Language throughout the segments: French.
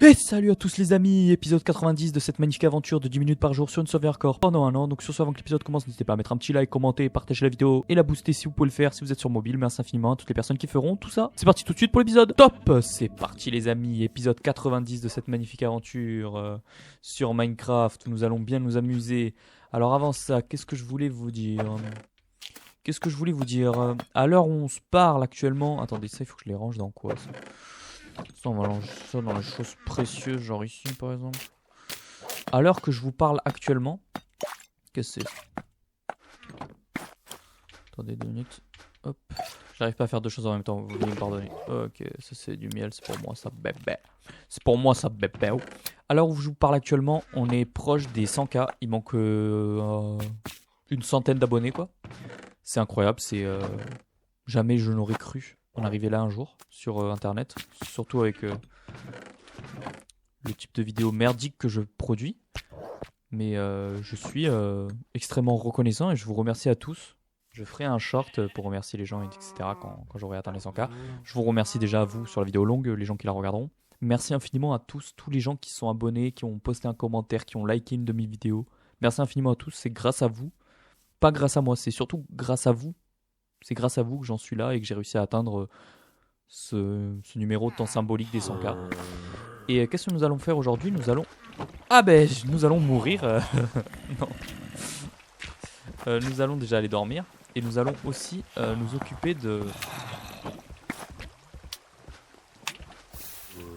Et salut à tous les amis, épisode 90 de cette magnifique aventure de 10 minutes par jour sur une sauvegarde hardcore pendant un an. Donc sur ce, avant que l'épisode commence, n'hésitez pas à mettre un petit like, commenter, partager la vidéo et la booster si vous pouvez le faire si vous êtes sur mobile. Merci infiniment à toutes les personnes qui feront tout ça. C'est parti tout de suite pour l'épisode. Top. C'est parti les amis, épisode 90 de cette magnifique aventure sur Minecraft où nous allons bien nous amuser. Alors avant ça, qu'est-ce que je voulais vous dire À l'heure où on se parle actuellement... Attendez, ça il faut que je les range dans quoi ça? Ça, on va ranger ça dans les choses précieuses, genre ici par exemple. À l'heure que je vous parle actuellement, qu'est-ce que c'est? Attendez 2 minutes. Hop. J'arrive pas à faire deux choses en même temps, vous voulez me pardonner. Ok, ça c'est du miel, c'est pour moi ça bébé. C'est pour moi ça bébé. À l'heure où je vous parle actuellement, on est proche des 100K. Il manque une centaine d'abonnés quoi. C'est incroyable, c'est... Jamais je n'aurais cru en arriver là un jour sur internet. Surtout avec le type de vidéo merdique que je produis. Mais je suis extrêmement reconnaissant et je vous remercie à tous. Je ferai un short pour remercier les gens, etc. quand j'aurai atteint les 100K. Je vous remercie déjà à vous sur la vidéo longue, les gens qui la regarderont. Merci infiniment à tous les gens qui sont abonnés, qui ont posté un commentaire, qui ont liké une de mes vidéos. Merci infiniment à tous, c'est grâce à vous. Pas grâce à moi, c'est surtout grâce à vous. C'est grâce à vous que j'en suis là et que j'ai réussi à atteindre ce numéro tant symbolique des 100K. Et qu'est-ce que nous allons faire aujourd'hui? Nous allons mourir. Non. Nous allons déjà aller dormir. Et nous allons aussi nous occuper de...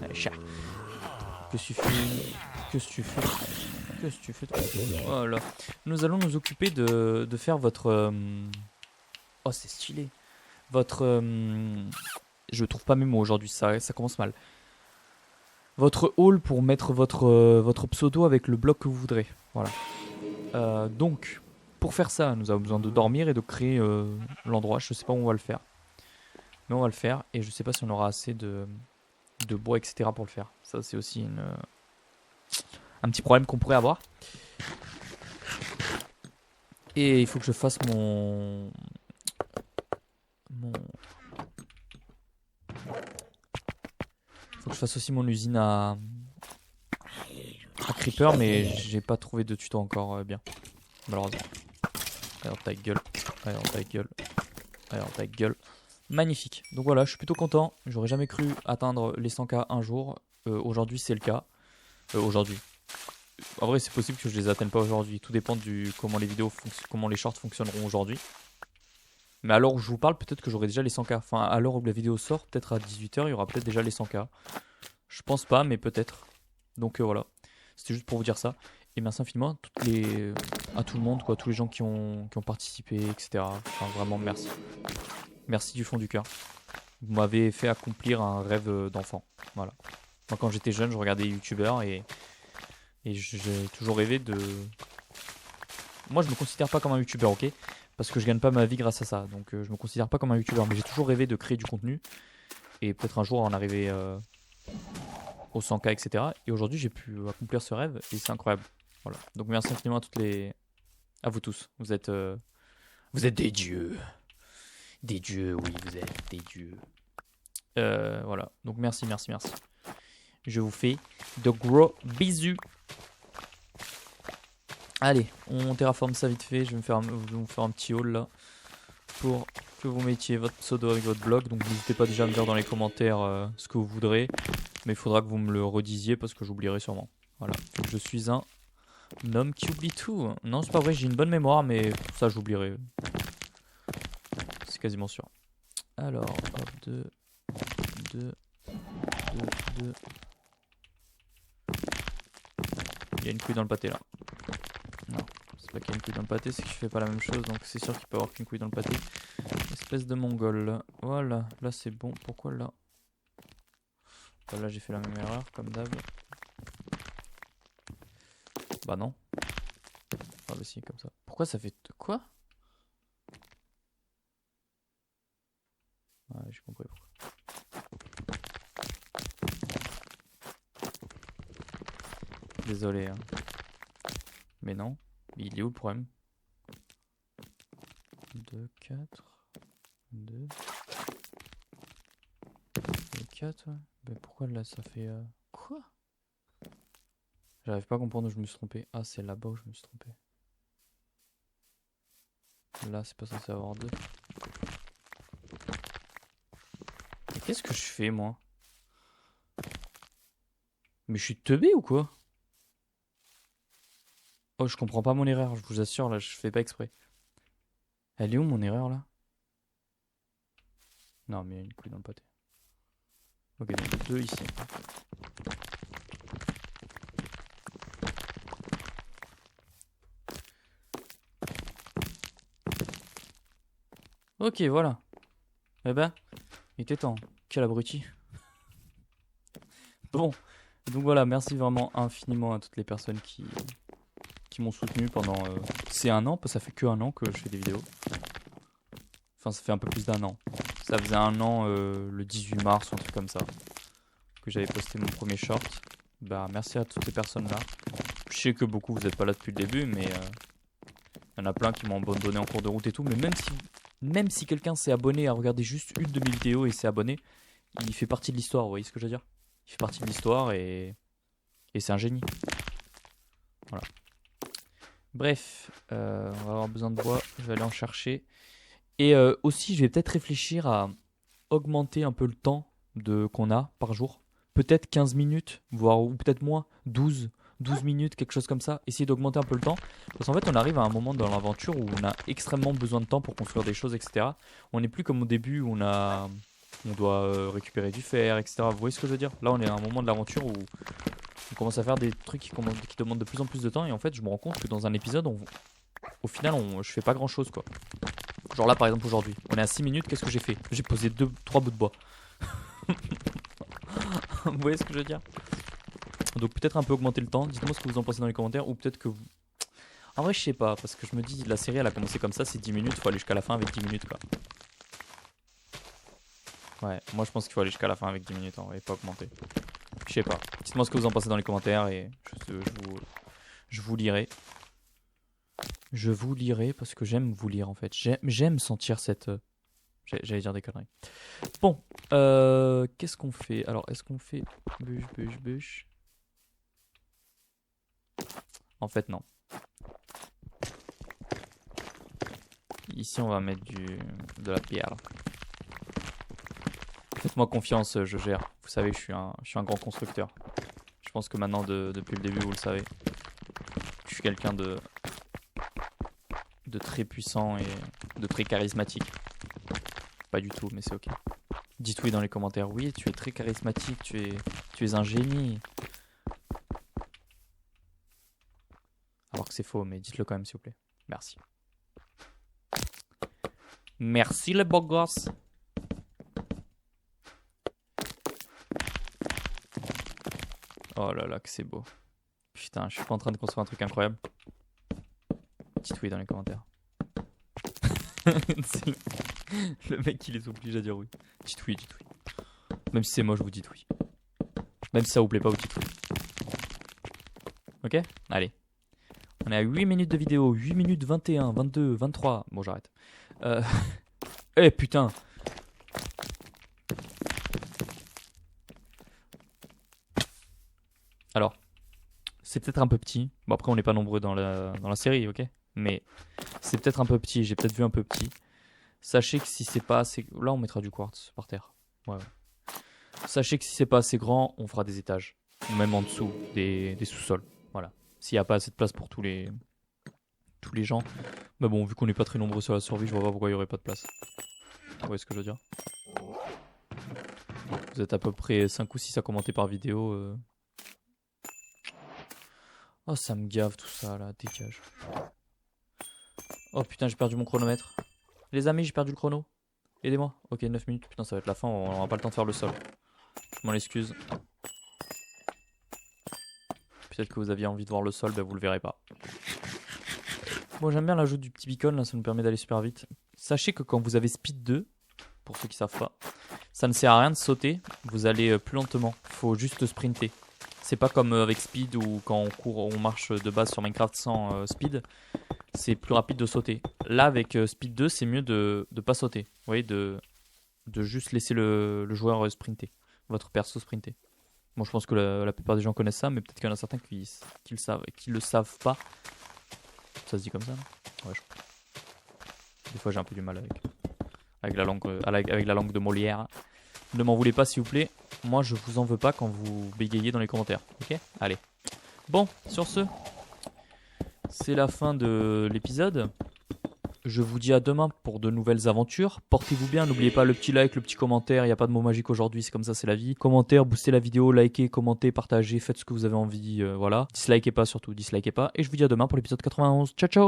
Allez, chat. Qu'est-ce que tu fais? Qu'est-ce que tu fais? Qu'est-ce que tu fais? Voilà. Nous allons nous occuper de faire votre... Oh, c'est stylé. Votre... Je trouve pas mes mots aujourd'hui, ça commence mal. Votre hall pour mettre votre pseudo avec le bloc que vous voudrez. Voilà. Donc, pour faire ça, nous avons besoin de dormir et de créer l'endroit. Je sais pas où on va le faire. Mais on va le faire et je sais pas si on aura assez de bois, etc. pour le faire. Ça, c'est aussi un petit problème qu'on pourrait avoir. Et il faut que je fasse mon... Faut que je fasse aussi mon usine à Creeper, mais j'ai pas trouvé de tuto encore bien. Malheureusement. Alors ta gueule. Alors ta gueule. Alors ta gueule. Magnifique. Donc voilà, je suis plutôt content. J'aurais jamais cru atteindre les 100K un jour. Aujourd'hui, c'est le cas. Aujourd'hui. En vrai, c'est possible que je les atteigne pas aujourd'hui. Tout dépend du comment les shorts fonctionneront aujourd'hui. Mais à l'heure où je vous parle, peut-être que j'aurai déjà les 100K. Enfin, à l'heure où la vidéo sort, peut-être à 18h, il y aura peut-être déjà les 100K. Je pense pas, mais peut-être. Donc voilà. C'était juste pour vous dire ça. Et merci infiniment à tout le monde, quoi, tous les gens qui ont participé, etc. Enfin, vraiment, merci. Merci du fond du cœur. Vous m'avez fait accomplir un rêve d'enfant. Voilà. Moi, quand j'étais jeune, je regardais les youtubeurs et j'ai toujours rêvé de... Moi, je me considère pas comme un youtubeur, ok? Parce que je gagne pas ma vie grâce à ça. Donc, je me considère pas comme un youtubeur. Mais j'ai toujours rêvé de créer du contenu. Et peut-être un jour en arriver au 100K, etc. Et aujourd'hui, j'ai pu accomplir ce rêve. Et c'est incroyable. Voilà. Donc, merci infiniment à vous tous. Vous êtes des dieux. Des dieux, oui, vous êtes des dieux. Voilà. Donc, merci. Je vous fais de gros bisous. Allez, on terraforme ça vite fait. Je vais vous faire un petit haul là pour que vous mettiez votre pseudo avec votre blog. Donc n'hésitez pas déjà à me dire dans les commentaires ce que vous voudrez. Mais il faudra que vous me le redisiez parce que j'oublierai sûrement. Voilà. Je suis un homme qui oublie tout. Non, c'est pas vrai, j'ai une bonne mémoire, mais pour ça j'oublierai. C'est quasiment sûr. Alors, hop, 2. Il y a une couille dans le pâté là. Non, c'est pas qu'il y a une couille dans le pâté, c'est que je fais pas la même chose, donc c'est sûr qu'il peut y avoir qu'une couille dans le pâté. Espèce de mongol là. Voilà, là c'est bon. Pourquoi là? Bah, là j'ai fait la même erreur, comme d'hab. Bah non. Ah bah si, comme ça. Pourquoi ça fait... Quoi? Ouais, j'ai compris pourquoi. Désolé. Hein. Mais non. Il est où le problème? 2, 4... 2... 4, ouais. Mais pourquoi là ça fait... Quoi? J'arrive pas à comprendre où je me suis trompé. Ah, c'est là-bas où je me suis trompé. Là, c'est pas censé avoir deux. Mais qu'est-ce que je fais, moi? Mais je suis teubé ou quoi? Oh, je comprends pas mon erreur, je vous assure, là, je fais pas exprès. Elle est où mon erreur, là? Non, mais il y a une couille dans le pâté. Ok, donc deux ici. Ok, voilà. Eh ben, il était temps. Quel abruti. Bon, donc voilà, merci vraiment infiniment à toutes les personnes qui m'ont soutenu pendant ces un an, parce que ça fait que un an que je fais des vidéos. Enfin, ça fait un peu plus d'un an. Ça faisait un an le 18 mars ou un truc comme ça que j'avais posté mon premier short. Bah, merci à toutes ces personnes-là. Je sais que beaucoup vous n'êtes pas là depuis le début, mais il y en a plein qui m'ont abandonné en cours de route et tout. Mais même si quelqu'un s'est abonné à regarder juste une de mes vidéos et s'est abonné, il fait partie de l'histoire, vous voyez ce que je veux dire? Il fait partie de l'histoire et c'est un génie. Voilà. Bref, on va avoir besoin de bois, je vais aller en chercher. Et aussi, je vais peut-être réfléchir à augmenter un peu le temps qu'on a par jour. Peut-être 15 minutes, voire ou peut-être moins, 12 minutes, quelque chose comme ça. Essayer d'augmenter un peu le temps. Parce qu'en fait, on arrive à un moment dans l'aventure où on a extrêmement besoin de temps pour construire des choses, etc. On n'est plus comme au début où on doit récupérer du fer, etc. Vous voyez ce que je veux dire? Là, on est à un moment de l'aventure où on commence à faire des trucs qui demandent de plus en plus de temps. Et en fait, je me rends compte que dans un épisode, au final, je fais pas grand-chose, quoi. Genre là, par exemple, aujourd'hui, on est à 6 minutes, qu'est-ce que j'ai fait? J'ai posé 3 bouts de bois. Vous voyez ce que je veux dire? Donc peut-être un peu augmenter le temps. Dites-moi ce que vous en pensez dans les commentaires. Ou peut-être que vous... En vrai, je sais pas, parce que je me dis, la série, elle a commencé comme ça, c'est 10 minutes, faut aller jusqu'à la fin avec 10 minutes, quoi. Ouais, moi je pense qu'il faut aller jusqu'à la fin avec 10 minutes, en vrai, et pas augmenter. Je sais pas. Dites-moi ce que vous en pensez dans les commentaires et je vous lirai. Je vous lirai parce que j'aime vous lire en fait. J'aime sentir cette... J'allais dire des conneries. Bon, qu'est-ce qu'on fait? Alors, est-ce qu'on fait bûche? En fait, non. Ici, on va mettre de la pierre. Faites-moi confiance, je gère. Vous savez, je suis un grand constructeur. Je pense que maintenant, depuis le début, vous le savez. Je suis quelqu'un de très puissant et de très charismatique. Pas du tout, mais c'est ok. Dites oui dans les commentaires. Oui, tu es très charismatique, tu es un génie. Alors que c'est faux, mais dites-le quand même, s'il vous plaît. Merci. Merci les beaux gosses. Oh là là, que c'est beau. Putain, je suis pas en train de construire un truc incroyable. Dites oui dans les commentaires. le mec qui les oblige à dire oui. Dites oui, dites oui. Même si c'est moche, vous dites oui. Même si ça vous plaît pas, vous dites oui. Ok? Allez. On est à 8 minutes de vidéo. 8 minutes 21, 22, 23. Bon, j'arrête. Eh putain! Alors, c'est peut-être un peu petit. Bon, après, on n'est pas nombreux dans la série, ok? Mais c'est peut-être un peu petit. J'ai peut-être vu un peu petit. Sachez que si c'est pas assez... Là, on mettra du quartz par terre. Ouais. Sachez que si c'est pas assez grand, on fera des étages. Ou même en dessous, des sous-sols. Voilà. S'il n'y a pas assez de place pour tous les gens. Mais bon, vu qu'on n'est pas très nombreux sur la survie, je vois pas pourquoi il n'y aurait pas de place. Vous voyez ce que je veux dire? Vous êtes à peu près 5 ou 6 à commenter par vidéo. Oh, ça me gave tout ça là, dégage. Oh putain, j'ai perdu mon chronomètre. Les amis, j'ai perdu le chrono. Aidez-moi. Ok, 9 minutes. Putain, ça va être la fin, on n'aura pas le temps de faire le sol. Je m'en excuse. Peut-être que vous aviez envie de voir le sol, bah vous le verrez pas. Bon, j'aime bien l'ajout du petit beacon, là, ça nous permet d'aller super vite. Sachez que quand vous avez speed 2, pour ceux qui savent pas, ça ne sert à rien de sauter, vous allez plus lentement. Faut juste sprinter. C'est pas comme avec speed ou quand on court, on marche de base sur Minecraft sans speed. C'est plus rapide de sauter. Là, avec speed 2, c'est mieux de pas sauter. Vous voyez, de juste laisser le joueur sprinter. Votre perso sprinter. Bon, je pense que la plupart des gens connaissent ça, mais peut-être qu'il y en a certains qui le savent et qui le savent pas. Ça se dit comme ça, non? Ouais, je crois. Des fois, j'ai un peu du mal avec la langue, avec la langue de Molière. Ne m'en voulez pas, s'il vous plaît. Moi, je vous en veux pas quand vous bégayez dans les commentaires. Ok? Allez. Bon, sur ce, c'est la fin de l'épisode. Je vous dis à demain pour de nouvelles aventures. Portez-vous bien, n'oubliez pas le petit like, le petit commentaire. Il n'y a pas de mot magique aujourd'hui, c'est comme ça, c'est la vie. Commentaire, boostez la vidéo, likez, commentez, partagez, faites ce que vous avez envie. Voilà. Dislikez pas surtout, dislikez pas. Et je vous dis à demain pour l'épisode 91. Ciao, ciao!